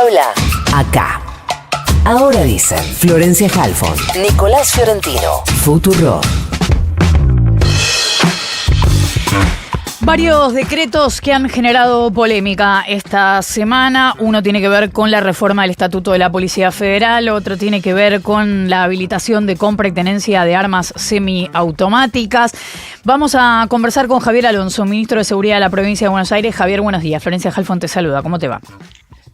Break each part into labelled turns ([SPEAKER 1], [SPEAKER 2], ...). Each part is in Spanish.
[SPEAKER 1] habla
[SPEAKER 2] Acá. Ahora dicen Florencia Halfon,
[SPEAKER 1] Nicolás Fiorentino.
[SPEAKER 2] Futuro.
[SPEAKER 3] Varios decretos que han generado polémica esta semana. Uno tiene que ver con la reforma del Estatuto de la Policía Federal, otro tiene que ver con la habilitación de compra y tenencia de armas semiautomáticas. Vamos a conversar con Javier Alonso, ministro de Seguridad de la Provincia de Buenos Aires. Javier, buenos días. Florencia Halfon te saluda. ¿Cómo te va?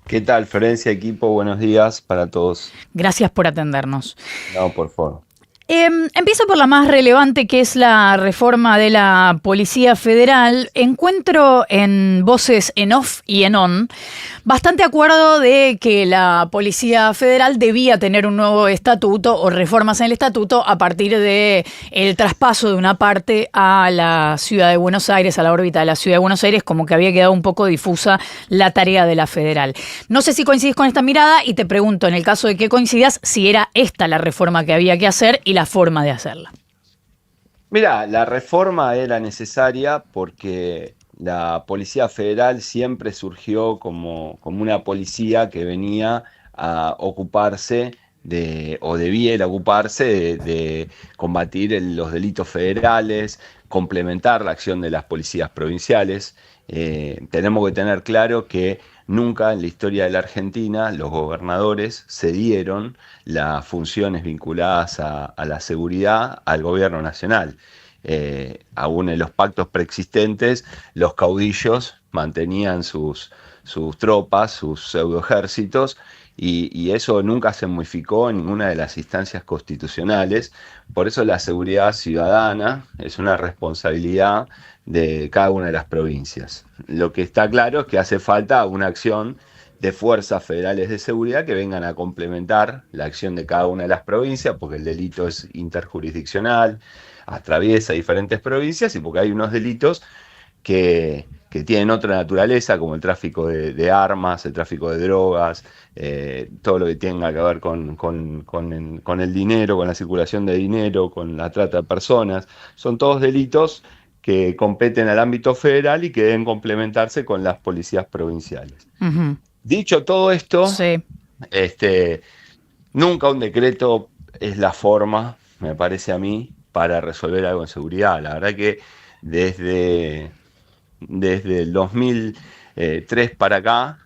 [SPEAKER 4] ¿Qué tal, Florencia, equipo? Buenos días para todos.
[SPEAKER 3] Gracias por atendernos.
[SPEAKER 4] No, por favor.
[SPEAKER 3] Empiezo por la más relevante, que es la reforma de la Policía Federal. Encuentro en voces en off y en on bastante acuerdo de que la Policía Federal debía tener un nuevo estatuto o reformas en el estatuto a partir de el traspaso de una parte a la Ciudad de Buenos Aires, a la órbita de la Ciudad de Buenos Aires, como que había quedado un poco difusa la tarea de la Federal. No sé si coincidís con esta mirada y te pregunto, en el caso de que coincidas, si era esta la reforma que había que hacer y la forma de hacerla.
[SPEAKER 4] Mirá, la reforma era necesaria porque la Policía Federal siempre surgió como una policía que venía a ocuparse o debiera ocuparse de combatir los delitos federales, complementar la acción de las policías provinciales. Tenemos que tener claro que nunca en la historia de la Argentina los gobernadores cedieron las funciones vinculadas a la seguridad al gobierno nacional. Aún en los pactos preexistentes, los caudillos mantenían sus tropas, sus pseudoejércitos, y eso nunca se modificó en ninguna de las instancias constitucionales. Por eso la seguridad ciudadana es una responsabilidad de cada una de las provincias. Lo que está claro es que hace falta una acción de fuerzas federales de seguridad que vengan a complementar la acción de cada una de las provincias, porque el delito es interjurisdiccional, atraviesa diferentes provincias y porque hay unos delitos que tienen otra naturaleza, como el tráfico de armas, el tráfico de drogas, todo lo que tenga que ver con el dinero, con la circulación de dinero, con la trata de personas. Son todos delitos que competen al ámbito federal y que deben complementarse con las policías provinciales.
[SPEAKER 3] Uh-huh.
[SPEAKER 4] Dicho todo esto,
[SPEAKER 3] sí.
[SPEAKER 4] Nunca un decreto es la forma, me parece a mí, para resolver algo en seguridad. La verdad que desde el 2003 para acá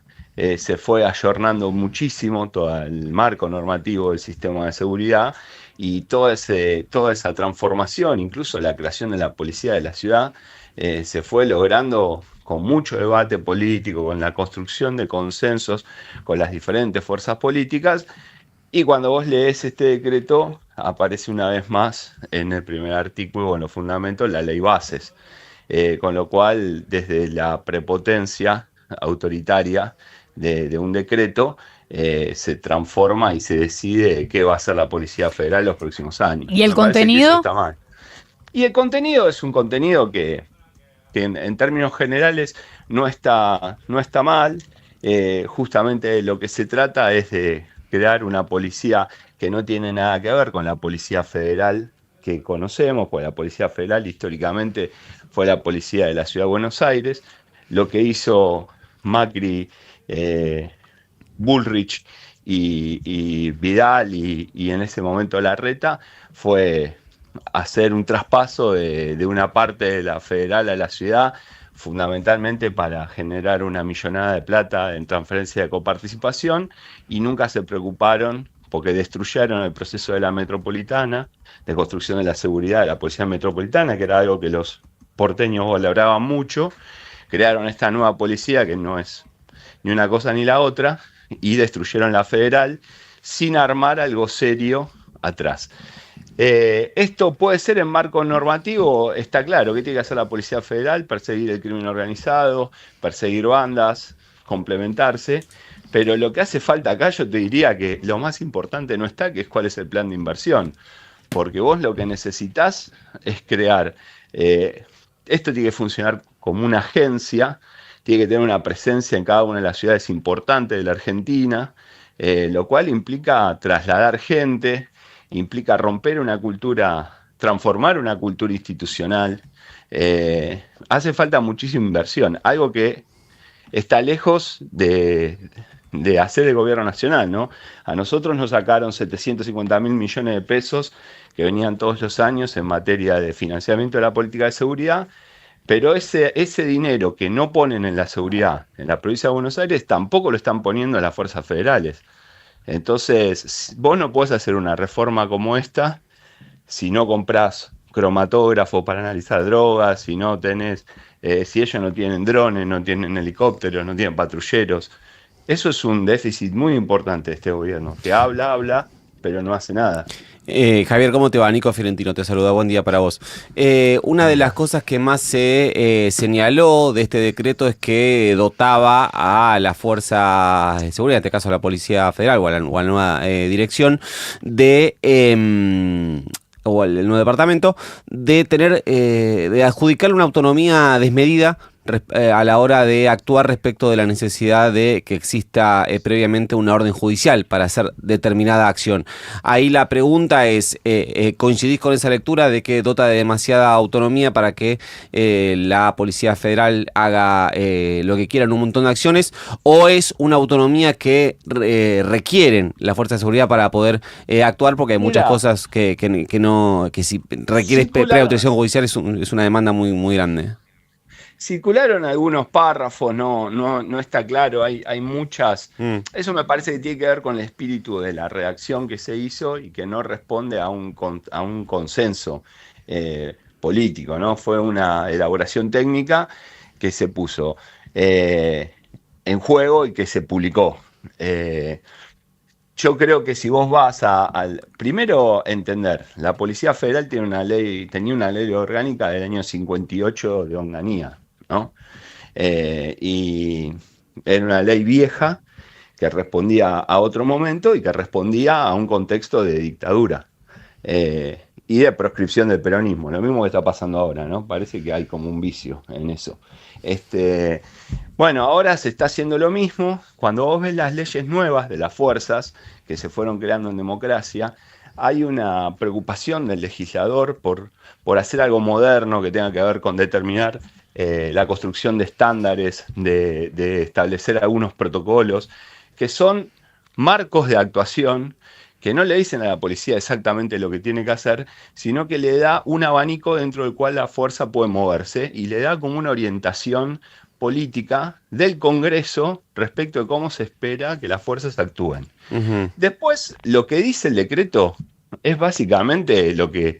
[SPEAKER 4] se fue ayornando muchísimo todo el marco normativo del sistema de seguridad y toda esa transformación, incluso la creación de la policía de la ciudad, se fue logrando con mucho debate político, con la construcción de consensos con las diferentes fuerzas políticas. Y cuando vos lees este decreto, aparece una vez más en el primer artículo, en los fundamentos, la ley bases. Con lo cual, desde la prepotencia autoritaria de un decreto, se transforma y se decide qué va a hacer la Policía Federal los próximos años.
[SPEAKER 3] ¿Y el contenido?
[SPEAKER 4] Está mal. Y el contenido es un contenido que en términos generales no está mal. Justamente lo que se trata es de crear una policía que no tiene nada que ver con la Policía Federal que conocemos, pues la Policía Federal históricamente fue la policía de la Ciudad de Buenos Aires. Lo que hizo Macri, Bullrich y Vidal y en ese momento Larreta fue hacer un traspaso de una parte de la federal a la ciudad, fundamentalmente para generar una millonada de plata en transferencia de coparticipación, y nunca se preocuparon porque destruyeron el proceso de la metropolitana, de construcción de la seguridad de la policía metropolitana, que era algo que los porteños valoraban mucho. Crearon esta nueva policía que no es ni una cosa ni la otra, y destruyeron la federal sin armar algo serio atrás. Esto puede ser en marco normativo, está claro que tiene que hacer la Policía Federal: perseguir el crimen organizado, perseguir bandas, complementarse. Pero lo que hace falta acá, yo te diría que lo más importante no está, que es cuál es el plan de inversión. Porque vos lo que necesitas es crear, esto tiene que funcionar como una agencia, tiene que tener una presencia en cada una de las ciudades importantes de la Argentina, lo cual implica trasladar gente, implica romper una cultura, transformar una cultura institucional. Hace falta muchísima inversión, algo que está lejos de de hacer el gobierno nacional, ¿no? A nosotros nos sacaron 750.000 millones de pesos que venían todos los años en materia de financiamiento de la política de seguridad, pero ese dinero que no ponen en la seguridad en la provincia de Buenos Aires tampoco lo están poniendo en las fuerzas federales. Entonces, vos no podés hacer una reforma como esta si no comprás cromatógrafo para analizar drogas, si no tenés, si ellos no tienen drones, no tienen helicópteros, no tienen patrulleros. Eso es un déficit muy importante de este gobierno, que habla, pero no hace nada.
[SPEAKER 5] Javier, ¿cómo te va? Nico Fiorentino te saluda, buen día para vos. Una de las cosas que más se señaló de este decreto es que dotaba a la Fuerza de Seguridad, en este caso a la Policía Federal o a la nueva dirección, o el nuevo departamento, de tener, de adjudicarle una autonomía desmedida a la hora de actuar respecto de la necesidad de que exista previamente una orden judicial para hacer determinada acción. Ahí la pregunta es, ¿coincidís con esa lectura de que dota de demasiada autonomía para que la Policía Federal haga lo que quiera en un montón de acciones, o es una autonomía que requieren la Fuerza de Seguridad para poder actuar, porque hay muchas cosas que si requiere preautorización judicial es una demanda muy, muy grande?
[SPEAKER 4] Circularon algunos párrafos, no está claro, hay muchas. Eso me parece que tiene que ver con el espíritu de la redacción que se hizo y que no responde a un consenso político, ¿no? Fue una elaboración técnica que se puso en juego y que se publicó. Yo creo que si vos vas al primero entender, la Policía Federal tenía una ley orgánica del año 58 de Onganía, ¿no? Y era una ley vieja que respondía a otro momento y que respondía a un contexto de dictadura y de proscripción del peronismo, lo mismo que está pasando ahora, ¿no? Parece que hay como un vicio en eso. Bueno, ahora se está haciendo lo mismo. Cuando vos ves las leyes nuevas de las fuerzas que se fueron creando en democracia, hay una preocupación del legislador por hacer algo moderno que tenga que ver con determinar la construcción de estándares, de establecer algunos protocolos, que son marcos de actuación que no le dicen a la policía exactamente lo que tiene que hacer, sino que le da un abanico dentro del cual la fuerza puede moverse y le da como una orientación política del Congreso respecto de cómo se espera que las fuerzas actúen. Uh-huh. Después, lo que dice el decreto es básicamente lo que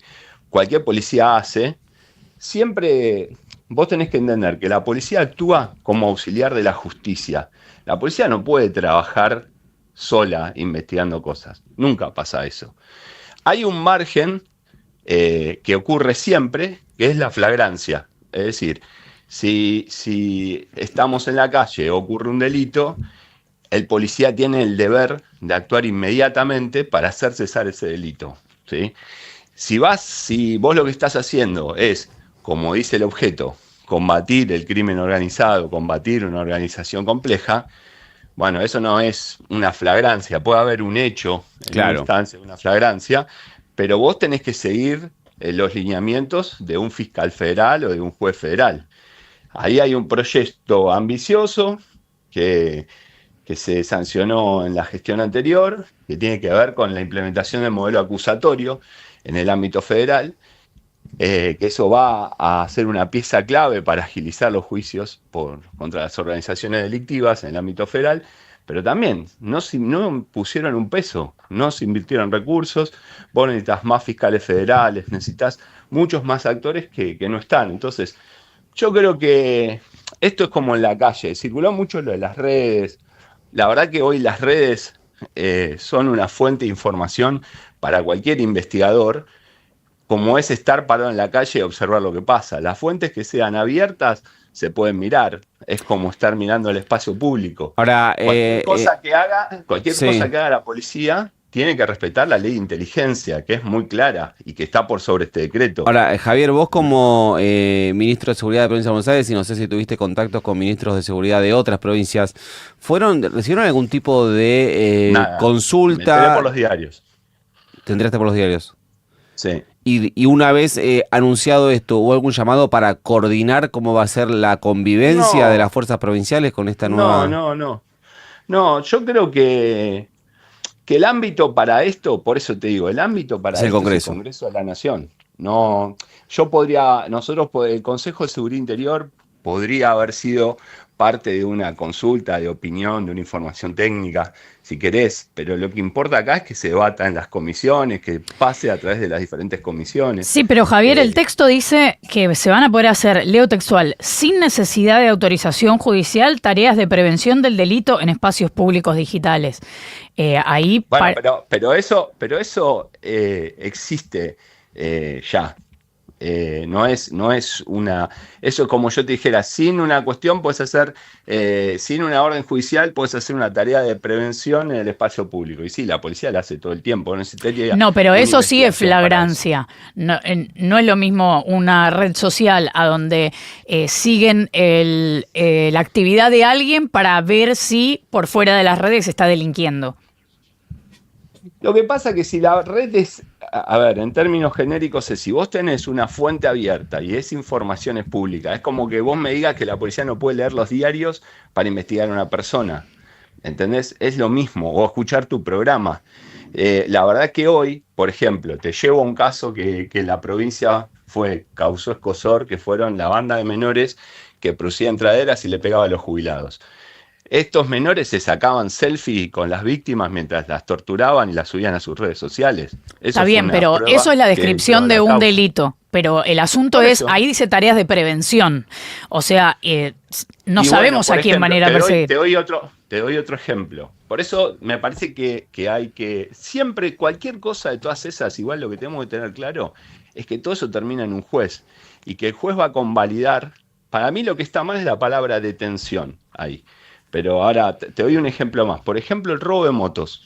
[SPEAKER 4] cualquier policía hace. Siempre vos tenés que entender que la policía actúa como auxiliar de la justicia. La policía no puede trabajar sola investigando cosas. Nunca pasa eso. Hay un margen que ocurre siempre, que es la flagrancia. Es decir, si estamos en la calle, ocurre un delito, el policía tiene el deber de actuar inmediatamente para hacer cesar ese delito, ¿sí? Si vos lo que estás haciendo es, como dice el objeto, combatir el crimen organizado, combatir una organización compleja, bueno, eso no es una flagrancia. Puede haber un hecho en una instancia, una flagrancia, pero vos tenés que seguir los lineamientos de un fiscal federal o de un juez federal. Ahí hay un proyecto ambicioso que se sancionó en la gestión anterior, que tiene que ver con la implementación del modelo acusatorio en el ámbito federal, que eso va a ser una pieza clave para agilizar los juicios contra las organizaciones delictivas en el ámbito federal, pero también no pusieron un peso, no se invirtieron recursos. Vos necesitas más fiscales federales, necesitas muchos más actores que no están. Entonces, yo creo que esto es como en la calle, circuló mucho lo de las redes. La verdad que hoy las redes son una fuente de información para cualquier investigador, como es estar parado en la calle y observar lo que pasa. Las fuentes que sean abiertas se pueden mirar. Es como estar mirando el espacio público. Ahora, cualquier cosa que haga la policía tiene que respetar la ley de inteligencia, que es muy clara y que está por sobre este decreto.
[SPEAKER 5] Ahora, Javier, vos como ministro de Seguridad de la provincia de Buenos Aires, y no sé si tuviste contactos con ministros de seguridad de otras provincias, ¿recibieron algún tipo de consulta?
[SPEAKER 4] Me enteré por los diarios.
[SPEAKER 5] ¿Te enteraste por los diarios?
[SPEAKER 4] Sí.
[SPEAKER 5] Y una vez anunciado esto, ¿hubo algún llamado para coordinar cómo va a ser la convivencia de las fuerzas provinciales con esta nueva...?
[SPEAKER 4] No, yo creo que el ámbito para esto, por eso te digo, el ámbito para
[SPEAKER 5] Es el
[SPEAKER 4] esto
[SPEAKER 5] Congreso.
[SPEAKER 4] es el Congreso de la Nación. No, el Consejo de Seguridad Interior podría haber sido parte de una consulta de opinión, de una información técnica, si querés, pero lo que importa acá es que se debata en las comisiones, que pase a través de las diferentes comisiones.
[SPEAKER 3] Sí, pero Javier, el texto dice que se van a poder hacer, leo textual, sin necesidad de autorización judicial, tareas de prevención del delito en espacios públicos digitales.
[SPEAKER 4] Bueno, pero eso existe ya. No es una. Eso, como yo te dijera, sin una cuestión puedes hacer, sin una orden judicial, puedes hacer una tarea de prevención en el espacio público. Y sí, la policía la hace todo el tiempo.
[SPEAKER 3] No, pero eso sí es flagrancia. No es lo mismo una red social a donde siguen la actividad de alguien para ver si por fuera de las redes está delinquiendo.
[SPEAKER 4] Lo que pasa es que si la red es, a ver, en términos genéricos, es si vos tenés una fuente abierta y esa información es pública, es como que vos me digas que la policía no puede leer los diarios para investigar a una persona, ¿entendés? Es lo mismo, o escuchar tu programa. La verdad que hoy, por ejemplo, te llevo a un caso que en la provincia causó escozor, que fueron la banda de menores que producían traderas y le pegaba a los jubilados. Estos menores se sacaban selfies con las víctimas mientras las torturaban y las subían a sus redes sociales.
[SPEAKER 3] Está bien, pero eso es la descripción de un delito. Pero el asunto es, ahí dice tareas de prevención. O sea, no sabemos a quién van a ir a perseguir.
[SPEAKER 4] Te doy otro ejemplo. Por eso me parece que hay que... Siempre, cualquier cosa de todas esas, igual lo que tenemos que tener claro es que todo eso termina en un juez. Y que el juez va a convalidar. Para mí lo que está mal es la palabra detención ahí. Pero ahora te doy un ejemplo más. Por ejemplo, el robo de motos.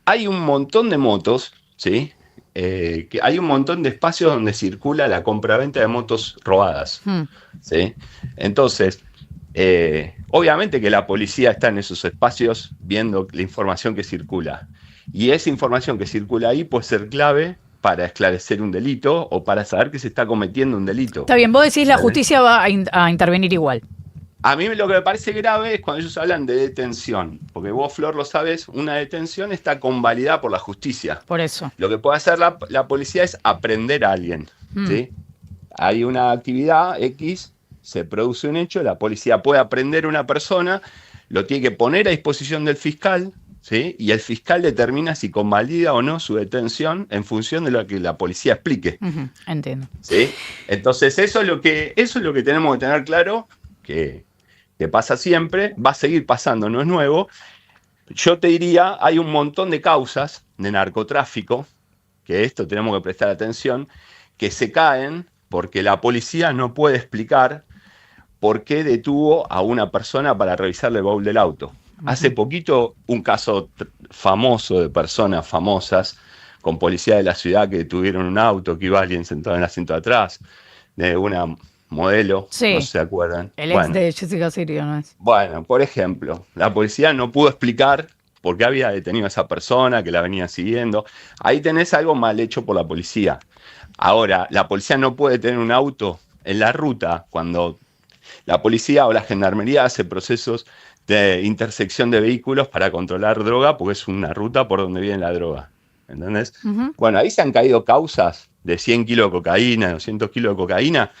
[SPEAKER 4] Hay un montón de motos, ¿sí? Que hay un montón de espacios donde circula la compraventa de motos robadas, ¿sí? Entonces, obviamente que la policía está en esos espacios viendo la información que circula. Y esa información que circula ahí puede ser clave para esclarecer un delito o para saber que se está cometiendo un delito.
[SPEAKER 3] Está bien, vos decís la justicia va a intervenir igual.
[SPEAKER 4] A mí lo que me parece grave es cuando ellos hablan de detención, porque vos, Flor, lo sabés, una detención está convalidada por la justicia.
[SPEAKER 3] Por eso.
[SPEAKER 4] Lo que puede hacer la policía es aprender a alguien, ¿sí? Hay una actividad X, se produce un hecho, la policía puede aprender a una persona, lo tiene que poner a disposición del fiscal, ¿sí? Y el fiscal determina si convalida o no su detención en función de lo que la policía explique.
[SPEAKER 3] Entiendo.
[SPEAKER 4] ¿Sí? Entonces, eso es lo que tenemos que tener claro, que pasa siempre, va a seguir pasando, no es nuevo. Yo te diría, hay un montón de causas de narcotráfico, que esto tenemos que prestar atención, que se caen porque la policía no puede explicar por qué detuvo a una persona para revisarle el baúl del auto. Hace poquito, un caso famoso de personas famosas con policía de la ciudad que detuvieron un auto, que iba alguien sentado en el asiento de atrás, de una modelo, sí. No se acuerdan.
[SPEAKER 3] El ex de Jessica Sirio, ¿no es?
[SPEAKER 4] Bueno, por ejemplo, la policía no pudo explicar por qué había detenido a esa persona que la venía siguiendo. Ahí tenés algo mal hecho por la policía. Ahora, la policía no puede tener un auto en la ruta cuando la policía o la gendarmería hace procesos de intersección de vehículos para controlar droga, porque es una ruta por donde viene la droga. ¿Entendés? Bueno, ahí se han caído causas de 100 kilos de cocaína, 200 kilos de cocaína,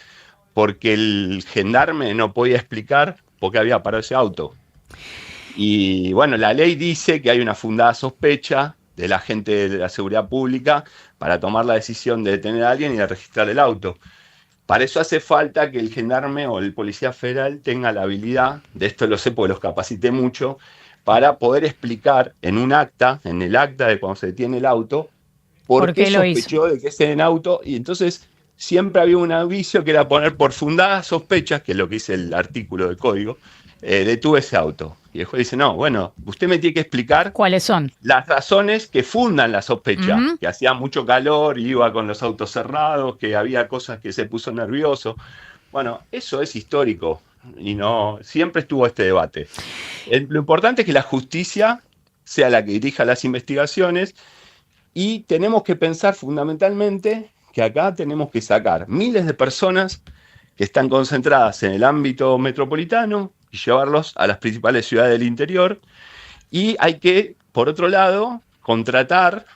[SPEAKER 4] porque el gendarme no podía explicar por qué había parado ese auto. Y bueno, la ley dice que hay una fundada sospecha del agente de la seguridad pública para tomar la decisión de detener a alguien y de registrar el auto. Para eso hace falta que el gendarme o el policía federal tenga la habilidad, de esto lo sé porque los capacité mucho, para poder explicar en un acta, en el acta de cuando se detiene el auto, por qué sospechó de que ese en auto, y entonces siempre había un aviso que era poner por fundadas sospechas, que es lo que dice el artículo del código, detuve ese auto. Y el juez dice, no, bueno, usted me tiene que explicar
[SPEAKER 3] cuáles son
[SPEAKER 4] las razones que fundan la sospecha, que hacía mucho calor, iba con los autos cerrados, que había cosas que se puso nervioso. Bueno, eso es histórico y no siempre estuvo este debate. Lo importante es que la justicia sea la que dirija las investigaciones y tenemos que pensar fundamentalmente que acá tenemos que sacar miles de personas que están concentradas en el ámbito metropolitano y llevarlos a las principales ciudades del interior Y hay que, por otro lado, contratar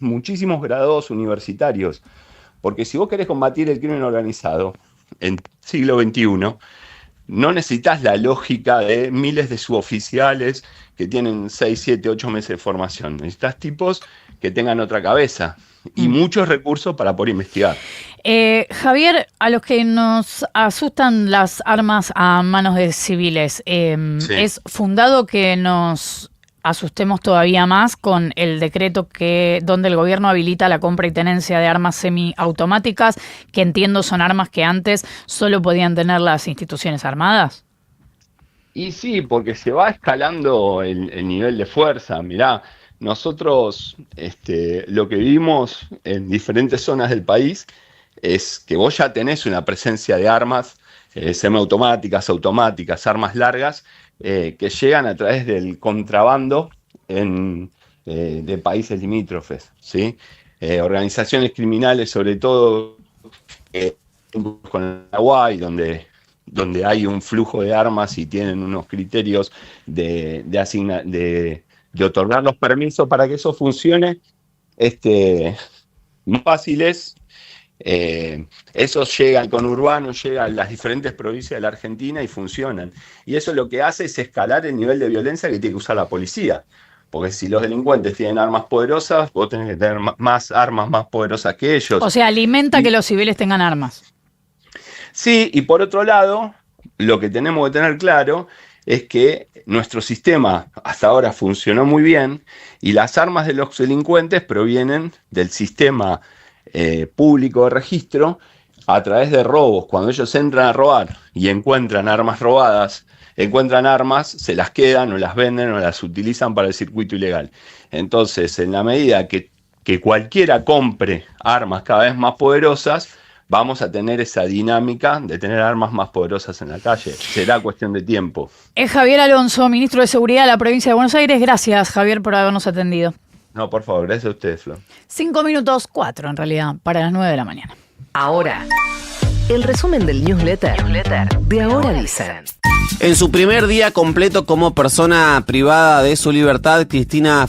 [SPEAKER 4] muchísimos graduados universitarios. Porque si vos querés combatir el crimen organizado en siglo XXI, no necesitas la lógica de miles de suboficiales que tienen 6, 7, 8 meses de formación. Necesitas tipos que tengan otra cabeza y muchos recursos para poder investigar.
[SPEAKER 3] Javier, a los que nos asustan las armas a manos de civiles,
[SPEAKER 4] Sí.
[SPEAKER 3] ¿es fundado que nos asustemos todavía más con el decreto donde el gobierno habilita la compra y tenencia de armas semiautomáticas, que entiendo son armas que antes solo podían tener las instituciones armadas?
[SPEAKER 4] Y sí, porque se va escalando el nivel de fuerza. Mirá, nosotros lo que vimos en diferentes zonas del país es que vos ya tenés una presencia de armas semiautomáticas, automáticas, armas largas, que llegan a través del contrabando de países limítrofes, ¿sí? Organizaciones criminales, sobre todo con Paraguay, donde hay un flujo de armas y tienen unos criterios de otorgar los permisos para que eso funcione, más fáciles. Esos llegan con urbanos, llegan a las diferentes provincias de la Argentina y funcionan. Y eso lo que hace es escalar el nivel de violencia que tiene que usar la policía. Porque si los delincuentes tienen armas poderosas, vos tenés que tener más armas más poderosas que ellos.
[SPEAKER 3] O sea, alimenta que los civiles tengan armas.
[SPEAKER 4] Sí, y por otro lado, lo que tenemos que tener claro es que nuestro sistema hasta ahora funcionó muy bien y las armas de los delincuentes provienen del sistema público de registro a través de robos. Cuando ellos entran a robar y encuentran armas robadas, encuentran armas, se las quedan o las venden o las utilizan para el circuito ilegal. Entonces, en la medida que cualquiera compre armas cada vez más poderosas, vamos a tener esa dinámica de tener armas más poderosas en la calle. Será cuestión de tiempo.
[SPEAKER 3] Es Javier Alonso, ministro de Seguridad de la provincia de Buenos Aires. Gracias, Javier, por habernos atendido.
[SPEAKER 4] No, por favor, gracias a ustedes, Flor.
[SPEAKER 3] 5 minutos, 4 en realidad, para las 9 de la mañana.
[SPEAKER 2] Ahora, el resumen del newsletter de Ahora Dicen.
[SPEAKER 5] En su primer día completo como persona privada de su libertad, Cristina